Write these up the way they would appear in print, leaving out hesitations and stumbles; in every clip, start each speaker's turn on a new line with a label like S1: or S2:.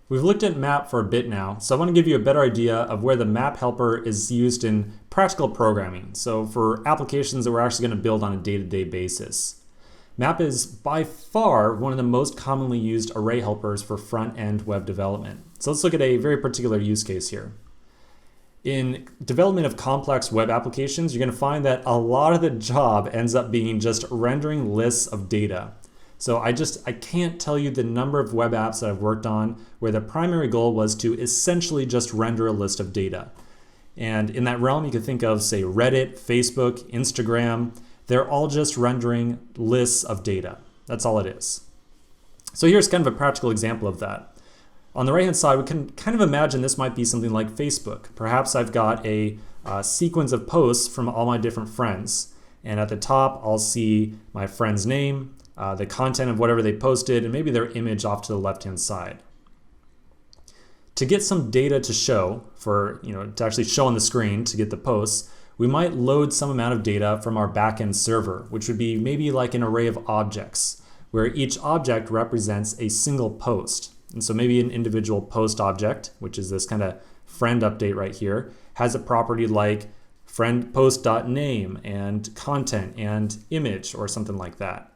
S1: We've looked at map for a bit now, so I want to give you a better idea of where the map helper is used in practical programming, so for applications that we're actually going to build on a day-to-day basis. Map is by far one of the most commonly used array helpers for front-end web development. So let's look at a very particular use case here. In development of complex web applications, you're going to find that a lot of the job ends up being just rendering lists of data. So I can't tell you the number of web apps that I've worked on where the primary goal was to essentially just render a list of data. And in that realm, you could think of, say, Reddit, Facebook, Instagram. They're all just rendering lists of data. That's all it is. So here's kind of a practical example of that. On the right-hand side, we can kind of imagine this might be something like Facebook. Perhaps I've got a sequence of posts from all my different friends. And at the top, I'll see my friend's name, the content of whatever they posted, and maybe their image off to the left-hand side. To get some data to show, to actually show on the screen to get the posts, we might load some amount of data from our backend server, which would be maybe like an array of objects, where each object represents a single post. And so maybe an individual post object, which is this kind of friend update right here, has a property like friend post.name and content and image or something like that.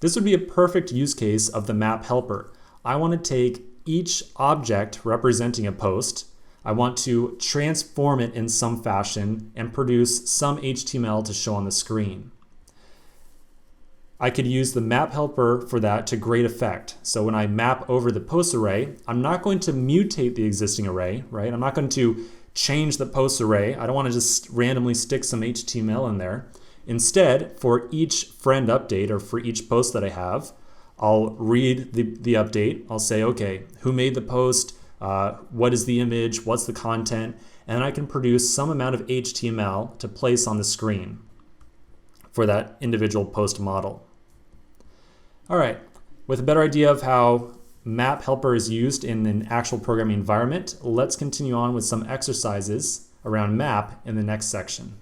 S1: This would be a perfect use case of the map helper. I want to take each object representing a post, I want to transform it in some fashion and produce some HTML to show on the screen. I could use the map helper for that to great effect. So when I map over the post array, I'm not going to mutate the existing array, right? I'm not going to change the post array. I don't want to just randomly stick some HTML in there. Instead, for each friend update or for each post that I have, I'll read the update. I'll say, okay, who made the post? What is the image? What's the content? And I can produce some amount of HTML to place on the screen for that individual post model. All right, with a better idea of how map helper is used in an actual programming environment, let's continue on with some exercises around map in the next section.